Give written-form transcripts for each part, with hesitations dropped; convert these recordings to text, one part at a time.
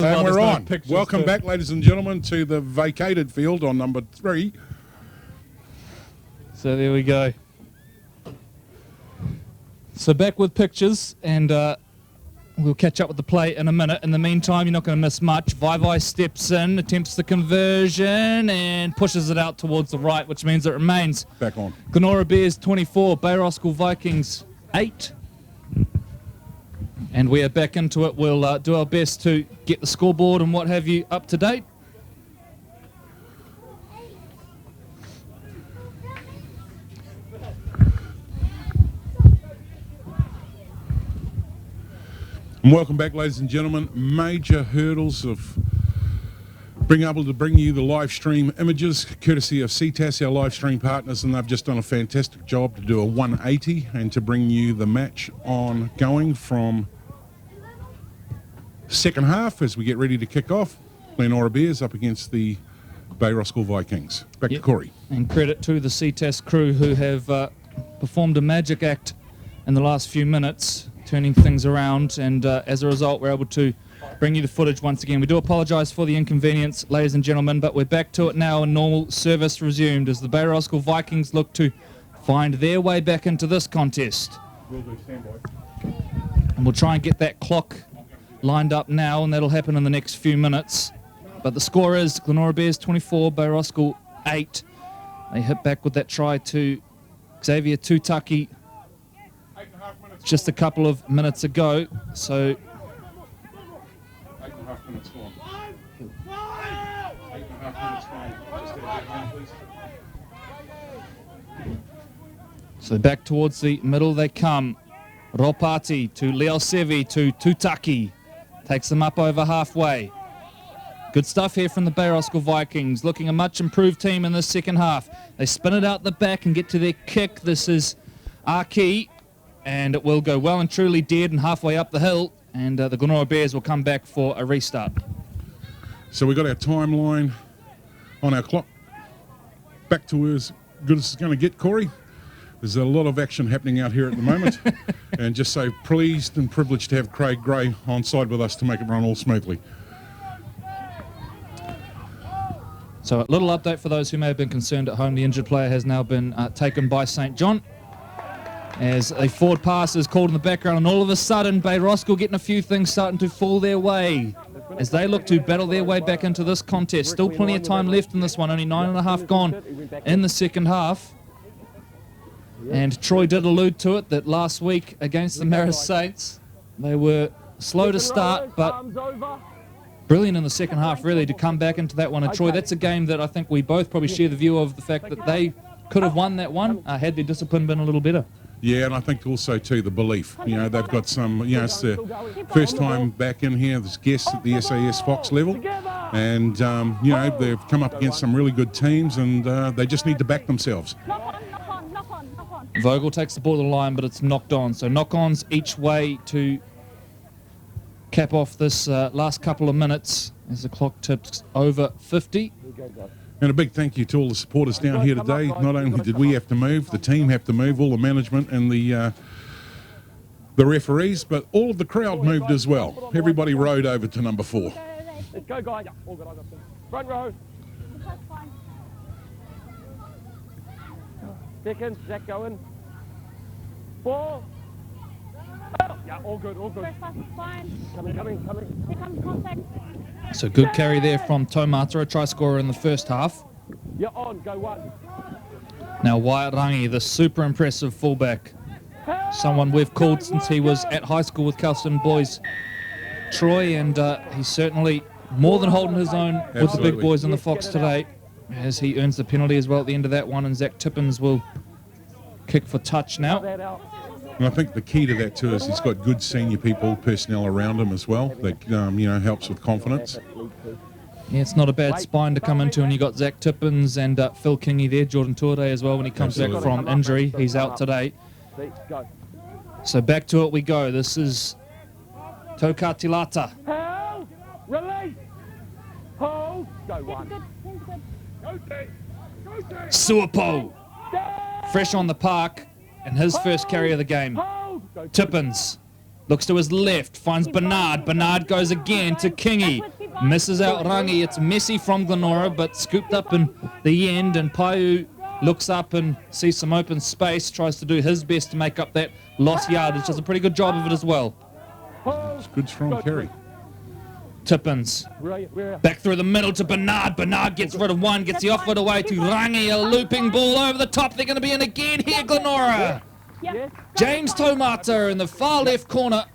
Okay, while we're there's no on. pictures Welcome back, ladies and gentlemen, to the vacated field on number 3. So there we go. So back with pictures, and we'll catch up with the play in a minute. In the meantime, you're not going to miss much. Vai steps in, attempts the conversion, and pushes it out towards the right, which means it remains. Back on. Glenora Bears 24, Bay Roskill Vikings 8. And we are back into it. We'll do our best to get the scoreboard and what have you up to date. And welcome back, ladies and gentlemen. Major hurdles of being able to bring you the live stream images, courtesy of CTAS, our live stream partners, and they've just done a fantastic job to do a 180 and to bring you the match on going from second half as we get ready to kick off. Glenora Bears up against the Bay Roskill Vikings. Back to Corey. And credit to the CTAS crew who have performed a magic act in the last few minutes, turning things around, and as a result we're able to bring you the footage once again. We do apologise for the inconvenience, ladies and gentlemen, but we're back to it now and normal service resumed as the Bay Roskill Vikings look to find their way back into this contest. And we'll try and get that clock lined up now, and that'll happen in the next few minutes. But the score is Glenora Bears 24, Bay Roskill 8. They hit back with that try to Xavier Tutaki just a couple of minutes ago. So 8.5 minutes gone. 8.5 minutes gone. Just get that one, please. So back towards the middle they come. Ropati to Leosevi to Tutaki. Takes them up over halfway. Good stuff here from the Bay Roskill Vikings. Looking a much improved team in the second half. They spin it out the back and get to their kick. This is Arki. And it will go well and truly dead and halfway up the hill. And the Glenora Bears will come back for a restart. So we've got our timeline on our clock. Back to as good as it's going to get, Corey. There's a lot of action happening out here at the moment. And just so pleased and privileged to have Craig Gray on side with us to make it run all smoothly. So a little update for those who may have been concerned at home. The injured player has now been taken by St. John. As a forward pass is called in the background, and all of a sudden Bay Roskill getting a few things starting to fall their way as they look to battle their way back into this contest. Still plenty of time left in this one, only 9.5 gone in the second half. And Troy did allude to it that last week against the Marist Saints, they were slow to start, but brilliant in the second half really to come back into that one. And Troy, that's a game that I think we both probably share the view of the fact that they could have won that one had their discipline been a little better. Yeah, and I think also, too, the belief. You know, they've got some, you know, it's the first time back in here as guests at the SAS Fox level. And, you know, they've come up against some really good teams, and they just need to back themselves. Vogel takes the ball to the line, but it's knocked on. So knock-ons each way to cap off this last couple of minutes as the clock tips over 50. And a big thank you to all the supporters down here today. Not only did we have to move, the team have to move, all the management and the referees, but all of the crowd moved as well. Everybody rode over to number 4. Let's go, guys. All good, front row. Seconds, Zach going. 4. Yeah, all good, all good. Coming. So good carry there from Tomata, a try scorer in the first half. You're on, go 1. Now Wyatt Rangi, the super impressive fullback. Someone we've called since he was at high school with Kelston Boys Troy, and he's certainly more than holding his own with the big boys in the Fox today, as he earns the penalty as well at the end of that one, and Zach Tippins will kick for touch now. And I think the key to that too is he's got good senior people, personnel around him as well. That you know, helps with confidence. Yeah, it's not a bad spine to come into, and you got Zach Tippins and Phil Kingy there, Jordan Tuade as well when he comes back from injury. He's out today. So back to it we go. This is Tokatilata. Release. Hold. Go 1. Suapo, fresh on the park. And his first carry of the game. Tippins looks to his left, finds Bernard. Bernard goes again to Kingy. Misses out Rangi. It's messy from Glenora, but scooped up in the end, and Paiu looks up and sees some open space, tries to do his best to make up that lost yardage. Does a pretty good job of it as well. It's good, strong carry. Tippins. Back through the middle to Bernard. Bernard gets rid of one, gets the off-foot away to Rangi. A looping ball over the top. They're going to be in again here, Glenora. James Tomata in the far left corner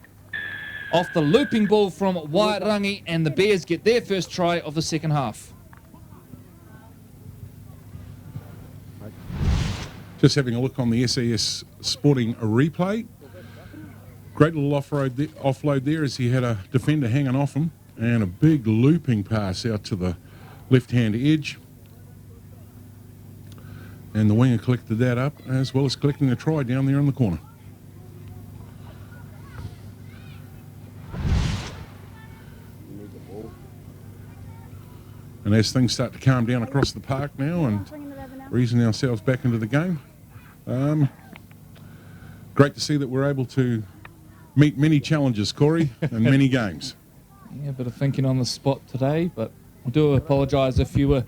off the looping ball from Wyatt Rangi, and the Bears get their first try of the second half. Just having a look on the SAS Sporting replay. Great little offload there as he had a defender hanging off him, and a big looping pass out to the left-hand edge. And the winger collected that up, as well as collecting a try down there in the corner. And as things start to calm down across the park now and reason ourselves back into the game, great to see that we're able to meet many challenges, Corey, and many games. Yeah, a bit of thinking on the spot today, but I do apologise if you were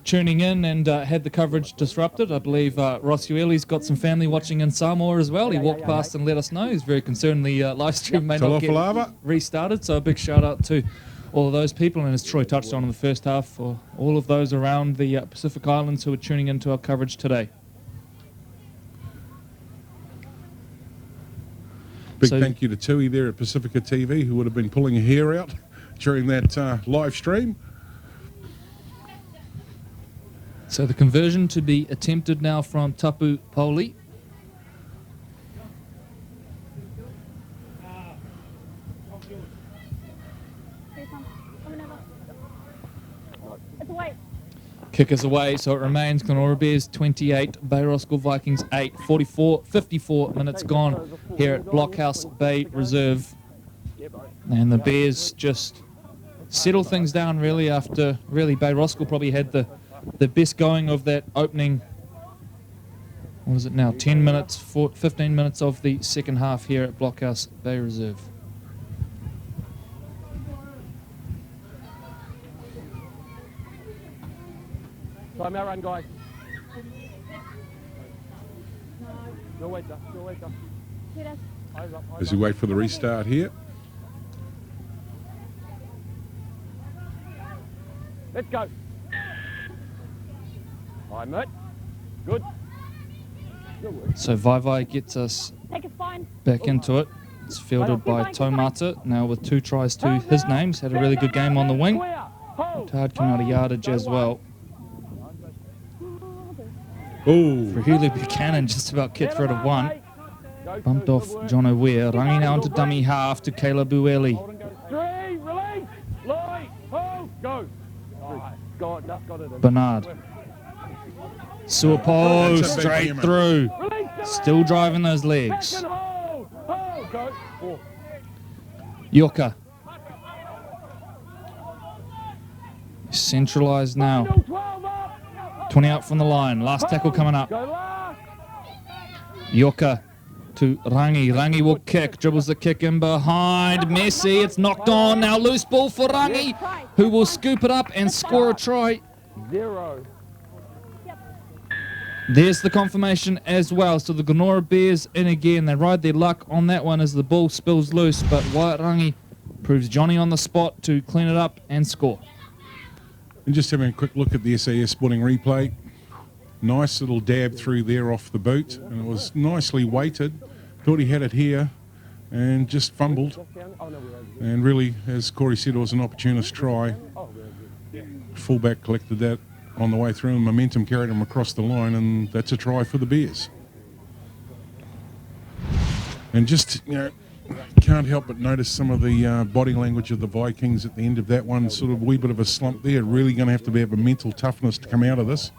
tuning in and had the coverage disrupted. I believe Roskill, got some family watching in Samoa as well. He walked past and let us know. He's very concerned the live stream may not get restarted, so a big shout out to all of those people, and as Troy touched on in the first half, for all of those around the Pacific Islands who are tuning into our coverage today. Big thank you to Tui there at Pacifica TV, who would have been pulling her hair out during that live stream. So the conversion to be attempted now from Tapu Poli. Kick is away, so it remains Glenora Bears 28, Bay Roskill Vikings 8, 54 minutes gone here at Blockhouse Bay Reserve. And the Bears just settle things down really after Bay Roskill probably had the best going of that opening, what is it now, 10 minutes, 15 minutes of the second half here at Blockhouse Bay Reserve. Time out run, guys. No waiter, no waiter. As we wait for the restart here. Let's go. All right, mate. Good. So Vai gets us back into it. It's fielded by Tomata, now with 2 tries to his name. He's had a really good game on the wing. Worked hard coming out of yardage as well. Oh, For Hulu Buchanan, just about kicked rid of one. Bumped off John O'Weir. Running now into dummy half to Caleb Bueli. 3, release, line, hold, go. Bernard. Suapo straight through. Still driving those legs. Yoka. Centralised now. 20 out from the line. Last tackle coming up. Yoka to Rangi. Rangi will kick. Dribbles the kick in behind. Messi. It's knocked on. Now loose ball for Rangi, who will scoop it up and score a try. 0. There's the confirmation as well. So the Glenora Bears in again. They ride their luck on that one as the ball spills loose, but Wyatt Rangi proves Johnny on the spot to clean it up and score. and just having a quick look at the SAS Sporting replay. Nice little dab through there off the boot, and it was nicely weighted. Thought he had it here and just fumbled. And really, as Corey said, it was an opportunist try. Fullback collected that on the way through, and momentum carried him across the line, and that's a try for the Bears. And just, you know, can't help but notice some of the body language of the Vikings at the end of that one. Sort of a wee bit of a slump there. Really going to have a mental toughness to come out of this.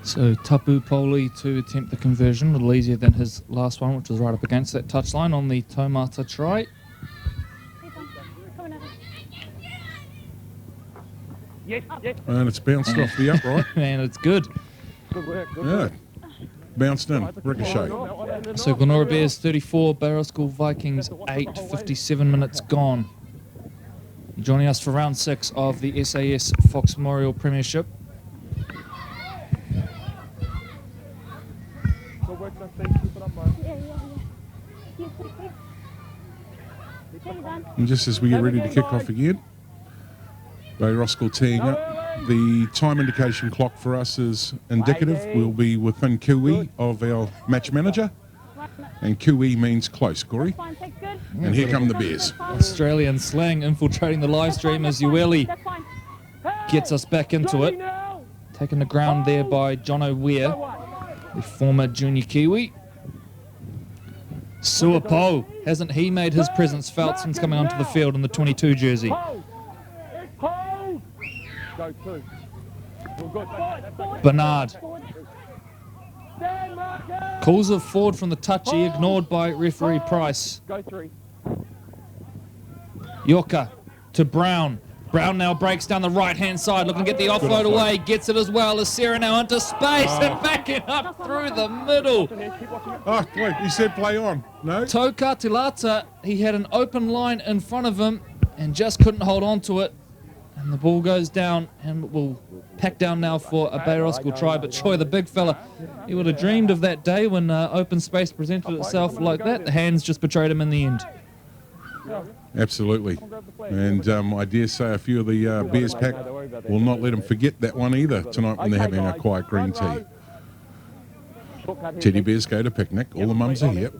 So Tapu Poli to attempt the conversion, a little easier than his last one, which was right up against that touchline on the Tomata try. Yes, yes. And it's bounced off the upright. And it's good. Good work, good Yeah. work. Bounced in. Ricochet. So Glenora Bears 34, Bay Roskill Vikings 8, 57 minutes gone. Joining us for round 6 of the SAS Fox Memorial Premiership. Good work, Dusty. Keep it up, bro. And just as we get ready to kick off again, Bay Roskill teeing up. The time indication clock for us is indicative. We'll be within QE of our match manager. And QE means close, Corey. And here come the Bears. Australian slang infiltrating the live stream as Ueli gets us back into it. Taken the ground there by Jono Weir, the former junior Kiwi. Suapo, hasn't he made his presence felt since coming onto the field in the 22 jersey? Go two. Good. Bernard calls it forward from the touchy, ignored by referee Price. Go three. Yorker to Brown. Brown now breaks down the right-hand side, looking to get the offload away. Gets it as well as Sarah now into space and backing up through the middle. Oh, wait, he said play on. No? Toka Tilata, he had an open line in front of him and just couldn't hold on to it. And the ball goes down and will pack down now for a Bay Roskill try. But Troy, the big fella, he would have dreamed of that day when open space presented itself like that. The hands just betrayed him in the end. Absolutely. And I dare say a few of the Bears pack will not let them forget that one either tonight when they're having a quiet green tea. Teddy Bears go to picnic. All the mums are here.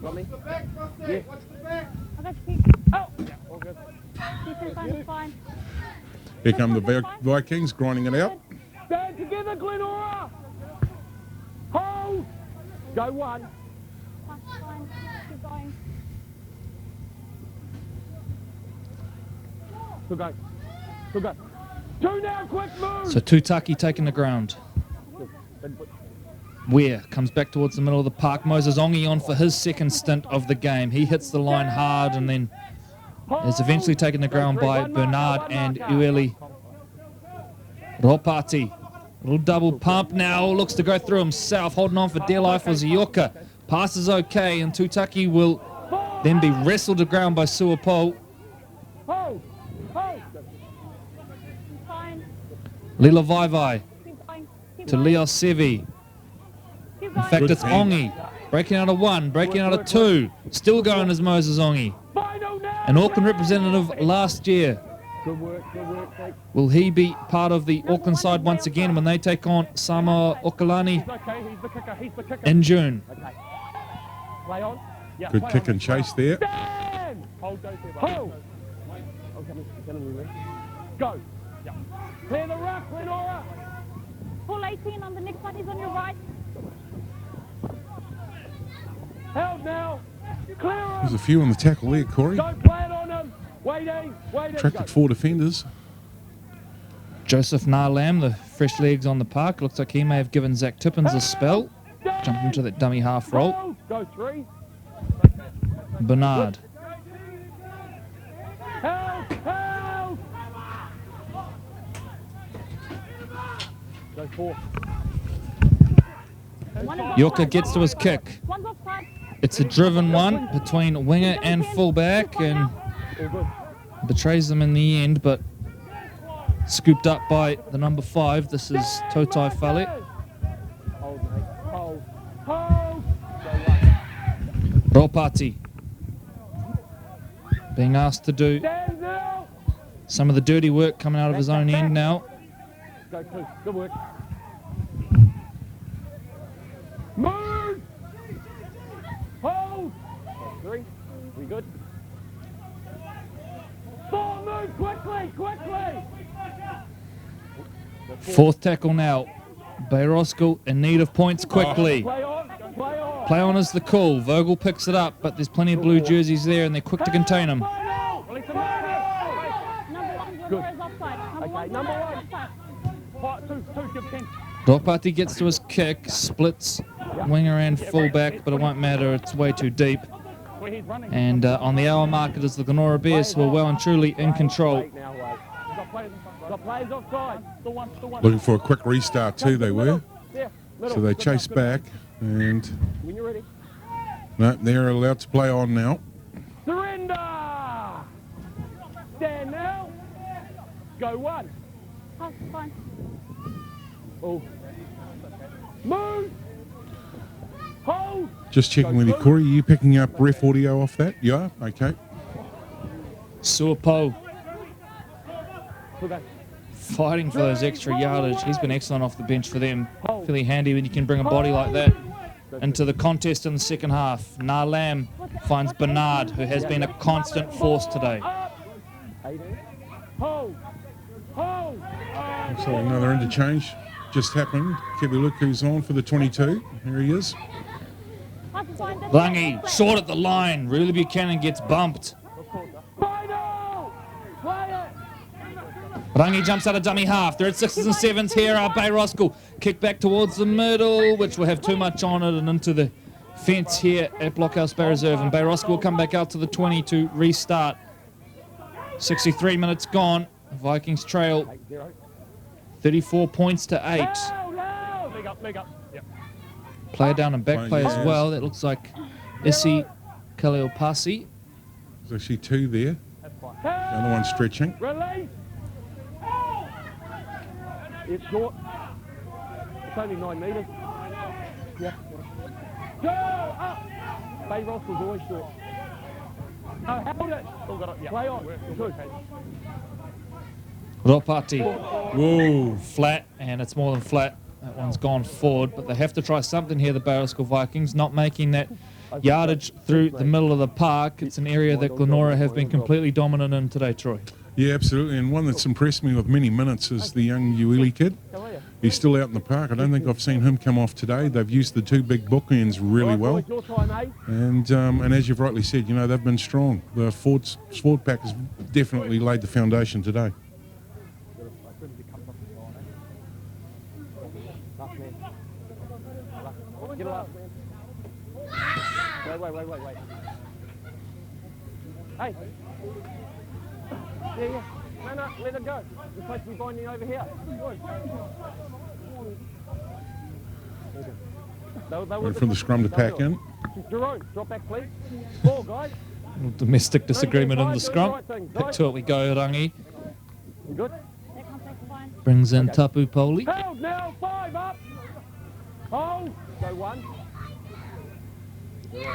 Here come the Vikings grinding it out. Stand together, Glenora. Hold. Go one. Good go. Good go. Two now, quick move. So Tutaki taking the ground. Weir comes back towards the middle of the park. Moses Ongi on for his second stint of the game. He hits the line hard and then is eventually taken the ground by Bernard and Ueli Ropati. Little double pump now, looks to go through himself, holding on for dear life was Yorka. Pass is okay, and Tutaki will then be wrestled to ground by Suapo. Lila Vaivai to Leo Sevi. In fact, it's Ongi. Breaking out of one, breaking out of two. Still going as Moses Ongi. An Auckland representative last year. Good work, Nick. Will he be part of the Auckland side once again when they take on Samoa Okalani He's the kicker. in June? Okay. Play on. Yeah, Good play kick on. and chase there. Stand! Hold those there, buddy. Hold! Go! Yeah. Clear the ruck, Glenora! Full 18 on the next one, he's on your right. Held now! Clear him! There's a few on the tackle there, Corey. Don't play it on him! Waiting! Attracted 4 defenders. Joseph Narlam, the fresh legs on the park. Looks like he may have given Zach Tippins a spell. Jumped into that dummy half roll. Go three. Bernard. Held! Go four. Yorka gets to his kick. One's offside. It's a driven one between winger and fullback and All good. betrays them in the end, but scooped up by the number 5. This is Totai Fale. Hold, mate. Hold. Hold! Ropati being asked to do Stand now! some of the dirty work coming out of his own end now. Go two. Good work. Move! Hold! Go three. We good? Four, move quickly! Fourth tackle now. Bay Roskill in need of points quickly. Play on! Play on is the call. Vogel picks it up, but there's plenty of blue jerseys there and they're quick to contain him. Release him now! Number one, Good. is offside. Okay, number one. Two, give 10. Ropati gets to his kick, splits winger and fullback, but it won't matter. It's way too deep. Where he's running. And on the hour mark, it is the Glenora Bears who are well and truly in control. Wait now, wait. Got players offside. Still one. Looking for a quick restart too, they were. There. So they chased back, and When you're ready. no, they're allowed to play on now. Surrender! Stand now. Go one. Pass, fine. Oh. Move! Hold! Just checking with you, Corey. Are you picking up ref audio off that? Yeah, okay. Suapo Full go. fighting for those extra yardage. He's been excellent off the bench for them. Really handy when you can bring a body like that into the contest in the second half. Nalam finds Bernard, who has been a constant force today. Hold! Hold! Looks like another interchange just happened. Kevy Luke, who's on for the 22. Here he is. Pass, fine. Langi, short at the line. Really Buchanan gets bumped. Final! Play it! Rangi jumps out of dummy half. They're at 6s and 7s here. Bay Roskill kick back towards the middle, which will have too much on it, and into the fence here at Blockhouse Bay Reserve. And Bay Roskill will come back out to the 20 to restart. 63 minutes gone. Vikings trail 34 points to 8. Leg up. Yep. Player down and back play as well. That looks like Issy Kaleopasi. There's actually two there. The other one stretching. Release! It's short. It's only 9 metres. Yeah. Go up! Bay Roskill's always short. Oh, held it! Still got it. Yeah. Play on. Good. Ropati Whoa. flat, and it's more than flat. That one's gone forward, but they have to try something here, the Bay Roskill Vikings, not making that yardage through the middle of the park. It's an area that Glenora have been completely dominant in today, Troy. Yeah, absolutely. And one that's impressed me with many minutes is the young Ueli kid. He's still out in the park. I don't think I've seen him come off today. They've used the two big bookends really well. Your time, eh? And as you've rightly said, you know, they've been strong. The forward pack has definitely laid the foundation today. Get it up. Wait. Hey. Yeah. No, let it go. You're supposed to be binding over here. Wait for the scrum to pack in. Jerome, drop back, please. Ball, guys. Domestic disagreement in the scrum. Back to it we go, Rangi. You good? That comes back, fine. Brings in Tapu Poli. Held now, 5 up. Hold. Go 1.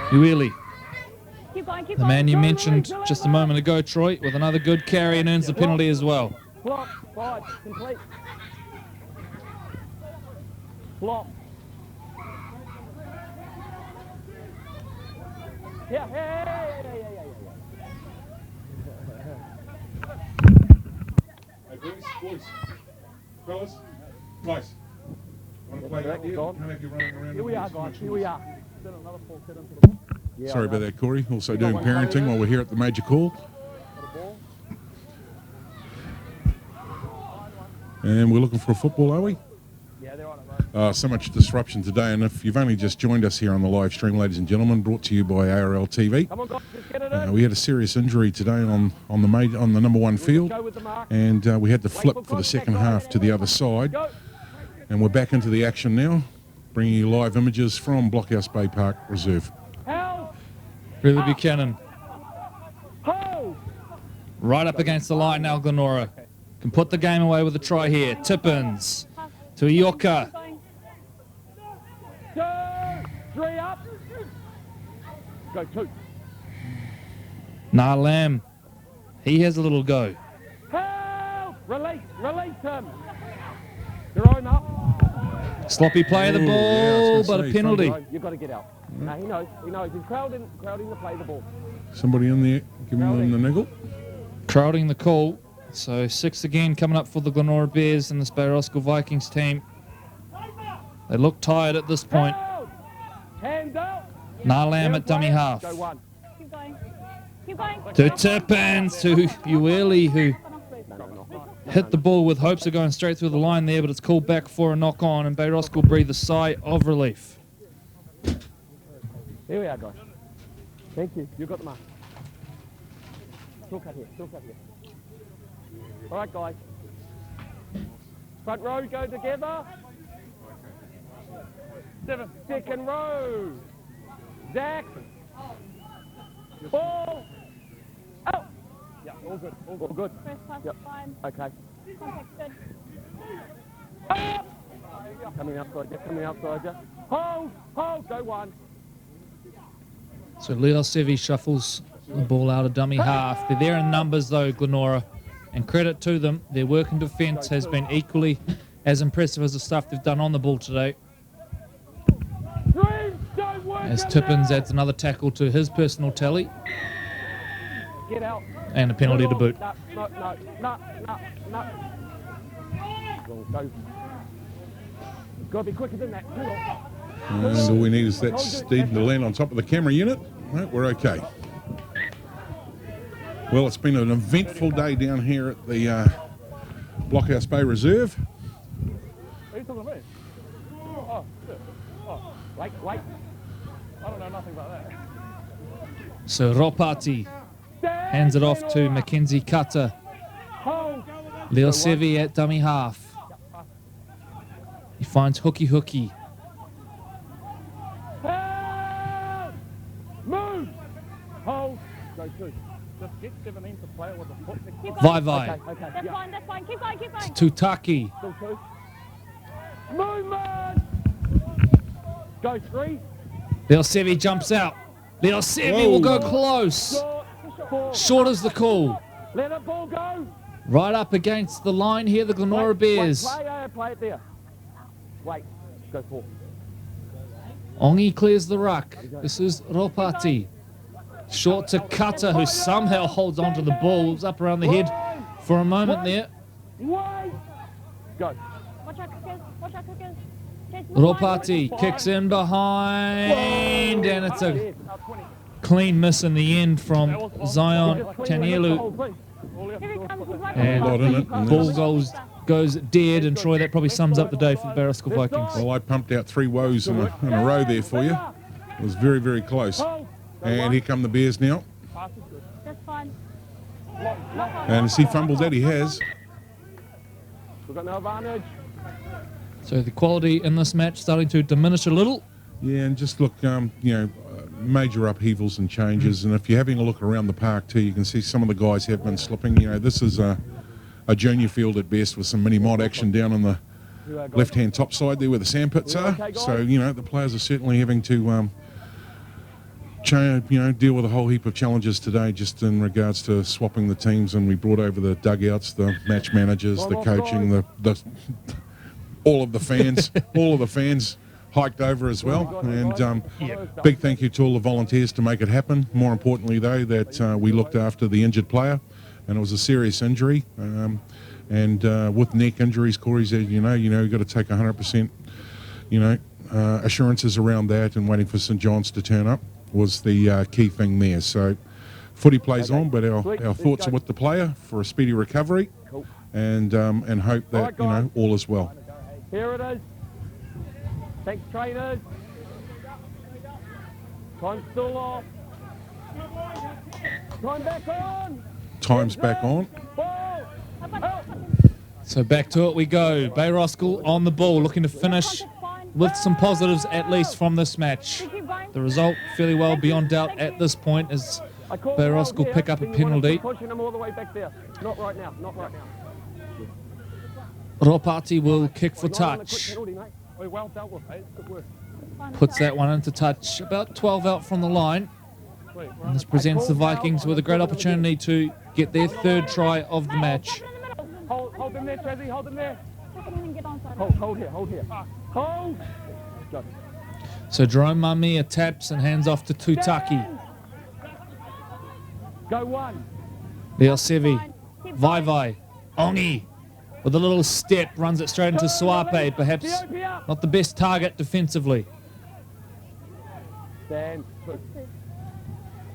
Ueli, Keep going. the man you mentioned just a moment ago, Troy, with another good carry and earns the penalty as well. Block. 5. Complete. Block. Yeah. Hey, boys. Fellas, guys. Want to play out here? Can't have you running around. Here we are, guys. Here we are. Another 4 kid into the ball. Yeah, Sorry about that, Corey. Also doing parenting while we're here at the major call. And we're looking for a football, are we? Yeah, they're on it, mate. So much disruption today, and if you've only just joined us here on the live stream, ladies and gentlemen, brought to you by ARL TV. Come on, guys. Let's get it in. We had a serious injury today on the number 1 field, Go with the mark. and we had to flip for the second half to the other side. Go. And we're back into the action now, bringing you live images from Blockhouse Bay Park Reserve. Held. Really Buchanan, Hold. right up against the line now, Glenora. Can put the game away with a try here. Tippins to Ioka. 2, 3 up. Go 2. Nalam, he has a little go. Help! Release him. Jerome up. Sloppy play of the Ooh, yeah, I ball, was gonna but a say, penalty. Jerome, you've got to get out. No, he knows. He's crowding to play the ball. Somebody in there giving them the niggle. Crowding the call. So 6 again coming up for the Glenora Bears and this Bay Roskill Vikings team. They look tired at this point. Held. Hands up. Nalam at dummy half. Go 1. Keep going. Keep going. To Tippins, to Ueli, who hit the ball with hopes of going straight through the line there, but it's called back for a knock on, and Bay Roskill breathe a sigh of relief. Here we are, guys. Thank you. You got the mark. Still cut here. All right, guys. Front row, go together. 7. Second row. Zach. Ball. Out. Yeah, all good. All good. First pass Yep. is fine. Okay. Contact's good. Up. Coming outside you. Hold. Go 1. So Leo Sevi shuffles the ball out of dummy half. They're there in numbers though, Glenora. And credit to them, their work in defence has been equally as impressive as the stuff they've done on the ball today. As Tippins adds another tackle to his personal tally. Get out. And a penalty to boot. No. Go. Got to be quicker than that. And all we need is that Steve to land on top of the camera unit. Right, we're okay. Well, it's been an eventful day down here at the Blockhouse Bay Reserve. Are you talking to me? Oh, shit. Oh, wait. I don't know nothing about that. So Ropati hands it off to Mackenzie Cutter. Leo Sevi at dummy half. He finds Hooky. Move! Hold. Go 2. Just get 17 to play it with a foot. Keep going. Vai. Okay. That's fine. Keep going. Tutaki. Still 2. Movement! Go 3. Leo Sevi jumps out. Leo Sevi will go close. Short as the call. Let the ball go. Right up against the line here, the Glenora Bears. Play it there. Wait. Go 4. Ongi clears the ruck. This is Ropati. Short to Cutter, who somehow holds onto the ball. It was up around the head for a moment there. Wait. Go. Watch out, Cookers. Ropati kicks in behind, and it's a clean miss in the end from Zion Tanielu. Here he comes. He's right And Lot in it. And ball goes dead, and Troy, that probably sums up the day for the Roskill Vikings. Well, I pumped out 3 woes in a row there for you. It was very, very close. And here come the Bears now. That's fine. And as he fumbles that, he has. We've got no advantage. So the quality in this match starting to diminish a little. Yeah, and just look, major upheavals and changes. And if you're having a look around the park too, you can see some of the guys have been slipping. This is a junior field at best with some mini-mod action down on the left-hand top side there where the sand pits are. So, the players are certainly having to deal with a whole heap of challenges today just in regards to swapping the teams. And we brought over the dugouts, the match managers, the coaching, the all of the fans hiked over as well. And big thank you to all the volunteers to make it happen. More importantly, though, that we looked after the injured player, and it was a serious injury. And with neck injuries, Corey said, you've got to take 100%, assurances around that, and waiting for St John's to turn up was the key thing there. So footy plays on, but our thoughts are with the player for a speedy recovery, and hope that, all is well. Here it is. Thanks, trainers. Time's still off. Time back on. Time's back on. Ball. So back to it we go. Bay Roskill on the ball, looking to finish with some positives at least from this match. The result fairly well beyond doubt at this point as Bay Roskill pick up a penalty. Pushing them all the way back there. Not right now. Ropati will kick for touch. Well dealt with, mate. Good work. Puts that one into touch. About 12 out from the line. And this presents the Vikings with a great opportunity to get their 3rd try of the match. Hold them there, Trezzy. Hold them there. Hold here. Hold. Go. So Jerome Mamia taps and hands off to Tutaki. Go 1. Leo Sevi. Vai. Ongi. With a little step, runs it straight into Suape. Perhaps not the best target defensively. Stand.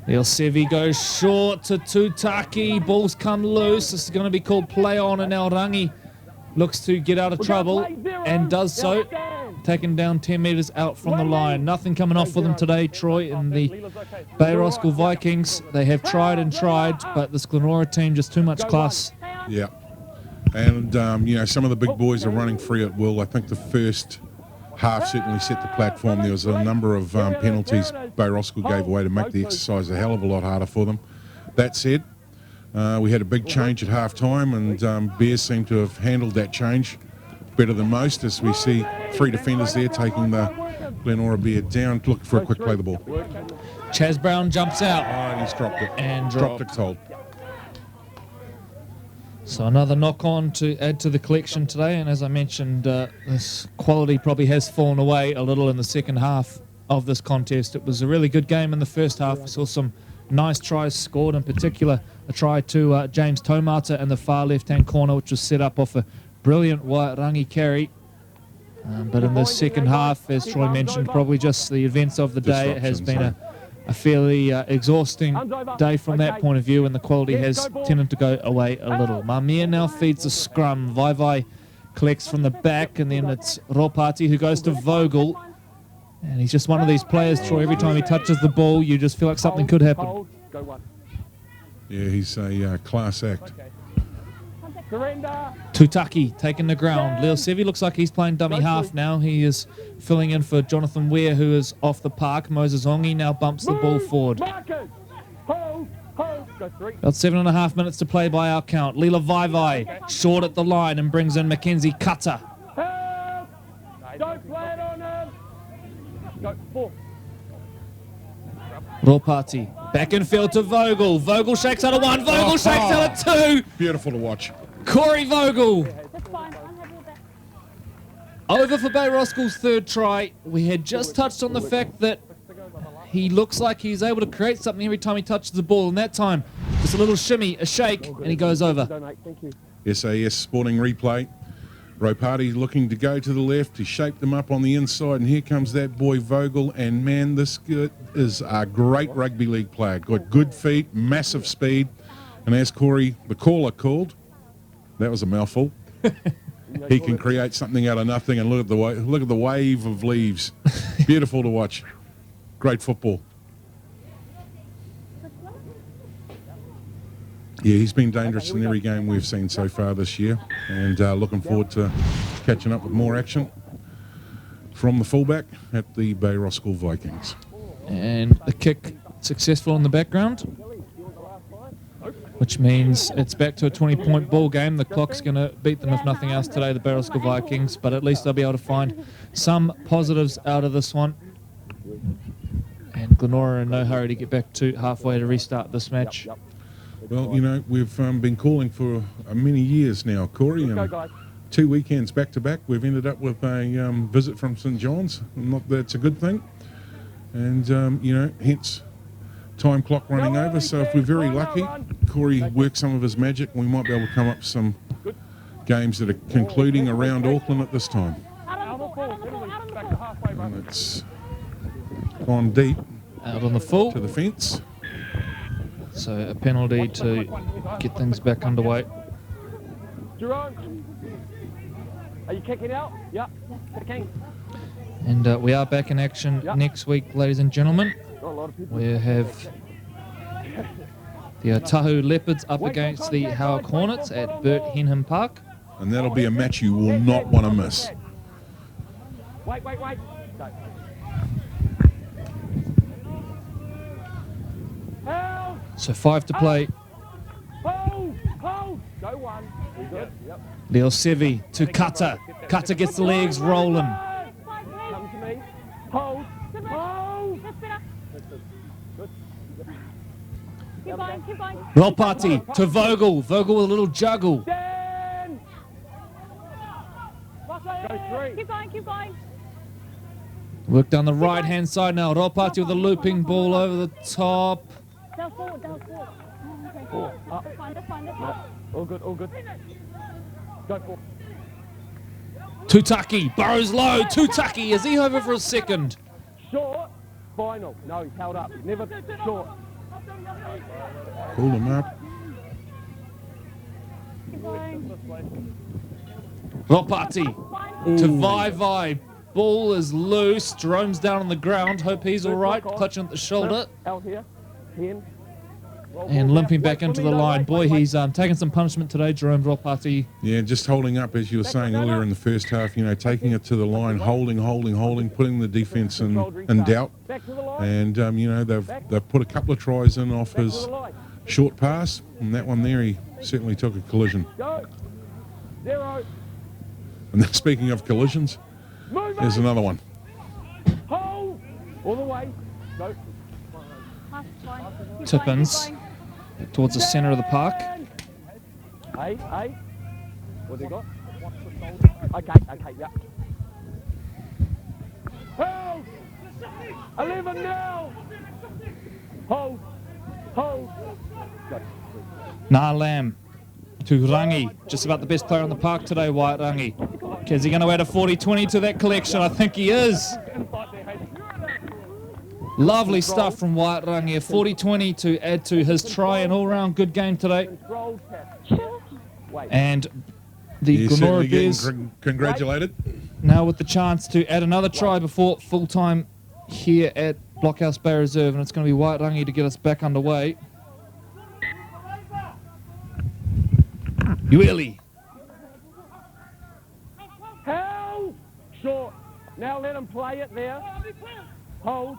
Leo Sevi goes short to Tutaki. Balls come loose. This is going to be called play on, and Rangi looks to get out of trouble and does so. Taken down 10 metres out from the line. Nothing coming off for them today, Troy, and the Bay Roskill Vikings. They have tried and tried, but this Glenora team just too much class. Yeah. And, you know, some of the big boys are running free at will. I think the first half certainly set the platform. There was a number of penalties Bay Roskill gave away to make the exercise a hell of a lot harder for them. That said, we had a big change at half-time, and Bears seem to have handled that change better than most, as we see 3 defenders there taking the Glenora Bear down, looking for a quick play of the ball. Chaz Brown jumps out. Oh, and he's dropped it. And dropped it cold. So another knock-on to add to the collection today, and as I mentioned, this quality probably has fallen away a little in the second half of this contest. It was a really good game in the first half. We saw some nice tries scored, in particular a try to James Tomata in the far left-hand corner, which was set up off a brilliant Wairangi carry. But in this second half, as Troy mentioned, probably just the events of the day, it has been a fairly exhausting day from that point of view, and the quality has tended to go away a little. Mamia now feeds a scrum. Vai collects from the back, and then it's Ropati who goes to Vogel. And he's just one of these players, Troy, every time he touches the ball, you just feel like something could happen. Yeah, he's a class act. Tutaki taking the ground. Leo Sevi looks like he's playing dummy half now. He is filling in for Jonathan Ware, who is off the park. Moses Ongi now bumps the ball forward. About 7.5 minutes to play by our count. Leela Vai short at the line and brings in Mackenzie Cutter. Don't play it on him. Go, 4. Ropati back in field to Vogel. Vogel shakes out of 1. Vogel shakes out of 2. Beautiful to watch. Corey Vogel. That's fine. I'm happy with that. Over for Bay Roskill's third try. We had just touched on the fact that he looks like he's able to create something every time he touches the ball. And that time, just a little shimmy, a shake, and he goes over. SAS Sporting replay. Ropati looking to go to the left. He shaped them up on the inside, and here comes that boy Vogel. And man, this is a great rugby league player. Got good feet, massive speed, and as Corey, the caller, called, that was a mouthful. He can create something out of nothing, and look at the wave of leaves. Beautiful to watch. Great football. Yeah, he's been dangerous in every game we've seen so far this year, and looking forward to catching up with more action from the fullback at the Bay Roskill Vikings. And the kick successful in the background, which means it's back to a 20-point ball game. The clock's going to beat them if nothing else today, the Bay Roskill Vikings, but at least they'll be able to find some positives out of this one. And Glenora in no hurry to get back to halfway to restart this match. Well, you know, we've been calling for many years now, Corey, and 2 weekends back-to-back. We've ended up with a visit from St John's. Not that it's a good thing. And, you know, hence time clock running over. So if we're very lucky, Corey works some of his magic, and we might be able to come up with some games that are concluding around Auckland at this time. And it's gone deep Out on the full. to the fence. So a penalty to get things back underway. Jerome, are you kicking out? Yep, kicking. And we are back in action next week, ladies and gentlemen. We have the Otahu Leopards up against the Howard Hornets at Bert Henham Park. And that'll be a match you will not want to miss. Wait. Go. So 5 to play. Hold. Go 1. We good? Yep. Leo Sevi to Cutter. Cutter gets the legs rolling. Come to me. Hold. That's better. Keep going. Ropati to Vogel. Vogel with a little juggle. Dan. Go 3. Keep going. Work down the right-hand side now. Ropati with a looping ball over the top. Down forward. Okay. That's fine. All good. Go 4. Tutaki burrows low. Tutaki, is he over for a second? Short. Final. No, he's held up. He's never short. Pull him up. Keep going. Ropati to Vai. Ball is loose. Jerome's down on the ground. Hope he's all right. Clutching at the shoulder. Out here. 10. and limping back into the line. Boy, he's taken some punishment today, Jerome Ropati. Yeah, just holding up, as you were saying earlier in the first half, you know, taking it to the line, holding, putting the defence in doubt. And, you know, they've put a couple of tries in off his short pass, and that one there, he certainly took a collision. And speaking of collisions, there's another one. Hold! All the way. Go. Tippins towards the centre of the park. Hey. What they got? Okay, yeah. Hold! 11 now! Hold! Go. Nah Lamb to Rangi. Just about the best player on the park today, Wyatt Rangi. Is he going to add a 40-20 to that collection? I think he is. Lovely stuff from Wyatt Rangi. A 40-20 to add to his try. An all-round good game today. And the Glenora Bears Congratulated. now with the chance to add another try before full-time here at Blockhouse Bay Reserve. And it's going to be Wyatt Rangi to get us back underway. Ueli. Held! Short. Now let him play it there. Hold.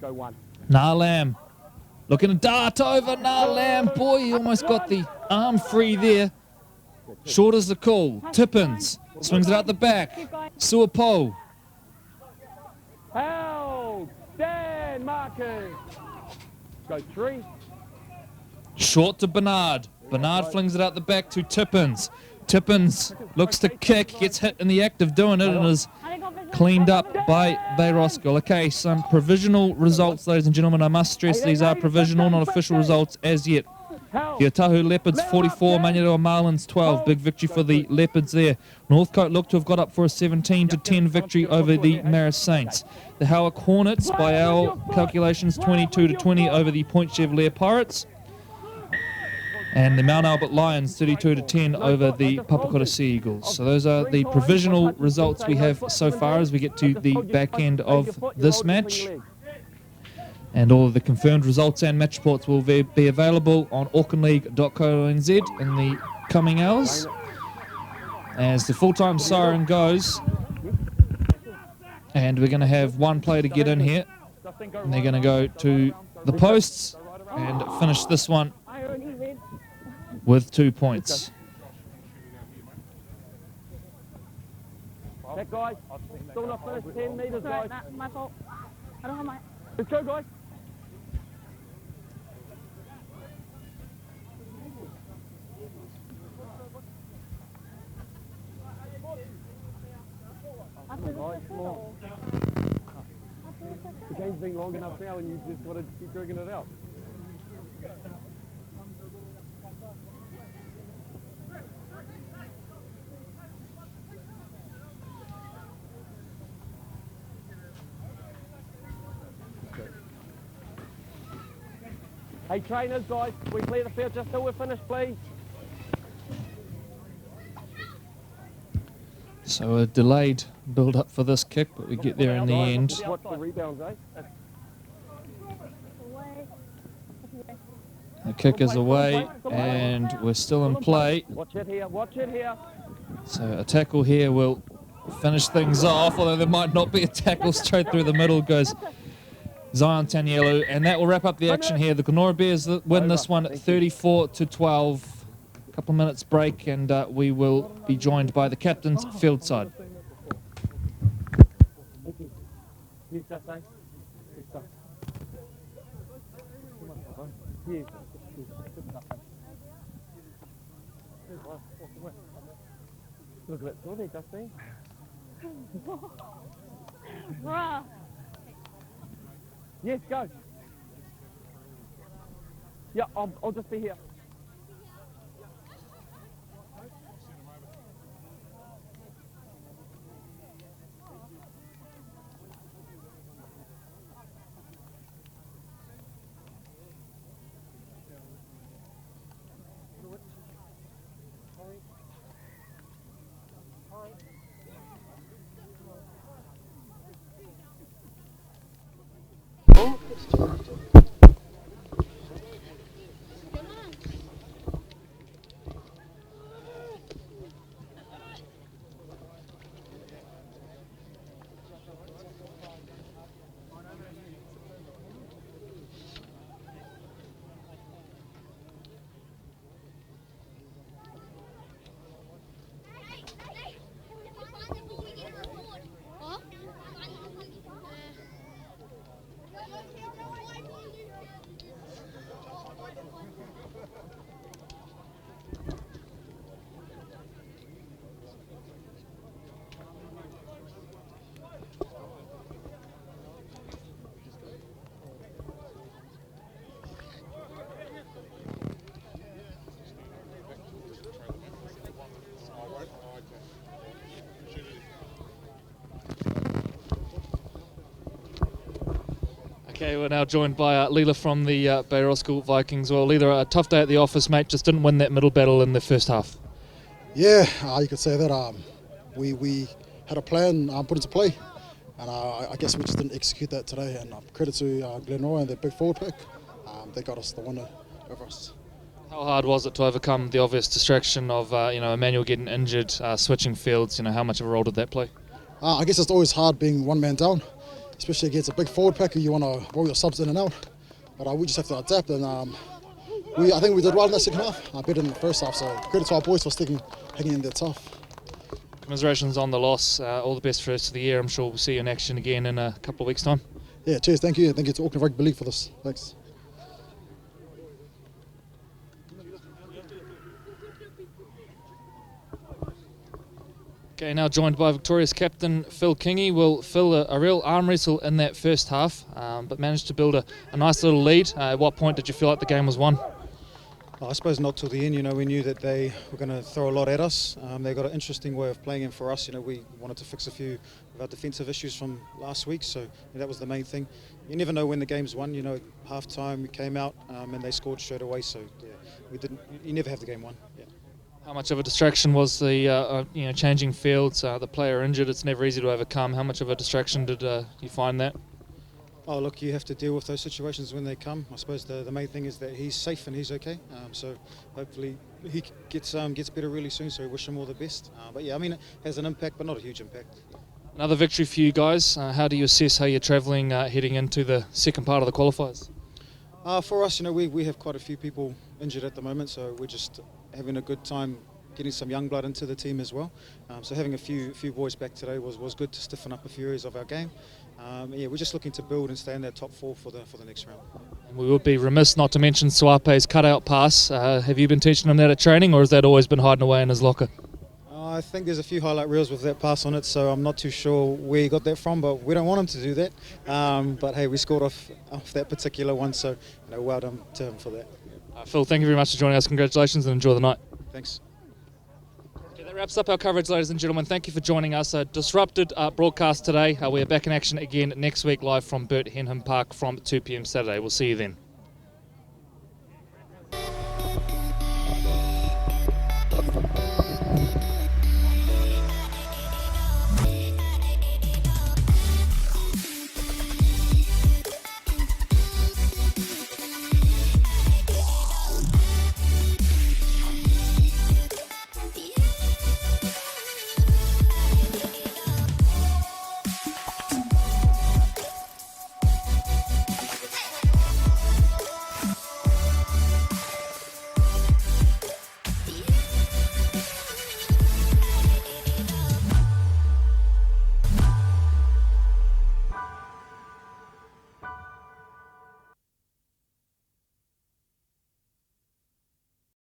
Go one. Nah Lamb. Looking to dart over. Nah Lamb. Boy, he almost got the arm free there. Short as the call. Tippins. Swings it out the back. Suapo. Held! Dan Marcus. Go three. Short to Bernard. Bernard flings it out the back to Tippins. Tippins looks to kick, gets hit in the act of doing it, and is cleaned up by Bay Roskill. Okay, some provisional results, ladies and gentlemen. I must stress these are provisional, not official results as yet. The Otahu Leopards 44, Manurewa Marlins 12. Big victory for the Leopards there. Northcote look to have got up for a 17-10 victory over the Marist Saints. The Howick Hornets, by our calculations, 22-20 over the Point Chevalier Pirates. And the Mount Albert Lions 32-10 over the Papakura Sea Eagles. So those are the provisional results we have so far as we get to the back end of this match. And all of the confirmed results and match reports will be available on aucklandleague.co.nz in the coming hours. As the full-time siren goes, and we're going to have one player to get in here. And they're going to go to the posts and finish this one with 2 points. That guys, still not finished 10 metres, guys. That's my fault. I don't have my... Let's go, guys. The game's been long enough now and you just got to keep drinking it out. Hey trainers, guys, we clear the field just till we're finished, please. So a delayed build-up for this kick, but we get there in the end. Watch the rebounds, eh? The kick is away, and we're still in play. Watch it here, watch it here. So a tackle here will finish things off, although there might not be a tackle. Straight through the middle goes Zion Tanielu, and that will wrap up the action here. The Glenora Bears win this one 34-12. A couple of minutes break, and we will be joined by the captain's field side. Look at that sortie, Justine. Bruh. Yes, go. Yeah, I'll just be here. Okay, we're now joined by Leela from the Bay Roskill Vikings. Well, Leela, a tough day at the office, mate. Just didn't win that middle battle in the first half. Yeah, you could say that. We had a plan put into play, and I guess we just didn't execute that today. And credit to Glenora and their big forward pick. They got us the winner over us. How hard was it to overcome the obvious distraction of Emmanuel getting injured, switching fields? How much of a role did that play? I guess it's always hard being one man down, especially against a big forward pack who you want to roll your subs in and out. But we just have to adapt, and I think we did well in that second half. Better than the first half, so credit to our boys for hanging in there tough. Commiserations on the loss. All the best for the rest of the year. I'm sure we'll see you in action again in a couple of weeks' time. Yeah, cheers. Thank you. Thank you to Auckland Rugby League for this. Thanks. Okay, now joined by Victoria's captain Phil Kingy. Well, Phil, a real arm wrestle in that first half, but managed to build a nice little lead. At what point did you feel like the game was won? I suppose not till the end. We knew that they were going to throw a lot at us. They got an interesting way of playing, and for us, we wanted to fix a few of our defensive issues from last week, so that was the main thing. You never know when the game's won. Half time we came out and they scored straight away, so yeah, you never have the game won. Yeah. How much of a distraction was the changing fields, the player injured? It's never easy to overcome. How much of a distraction did you find that? Oh, look, you have to deal with those situations when they come. I suppose the main thing is that he's safe and he's okay. So hopefully he gets better really soon. So we wish him all the best. But yeah, it has an impact, but not a huge impact. Another victory for you guys. How do you assess how you're travelling heading into the second part of the qualifiers? For us, we have quite a few people injured at the moment, so we're just having a good time getting some young blood into the team as well. So having a few boys back today was good to stiffen up a few areas of our game. Yeah, we're just looking to build and stay in that top four for the next round. And we would be remiss not to mention Suape's cutout pass. Have you been teaching him that at training, or has that always been hiding away in his locker? I think there's a few highlight reels with that pass on it, so I'm not too sure where he got that from, but we don't want him to do that. But hey, we scored off that particular one, so well done to him for that. Phil, thank you very much for joining us. Congratulations and enjoy the night. Thanks. Okay, that wraps up our coverage, ladies and gentlemen. Thank you for joining us. A disrupted broadcast today. We are back in action again next week live from Bert Henham Park from 2 p.m. Saturday. We'll see you then.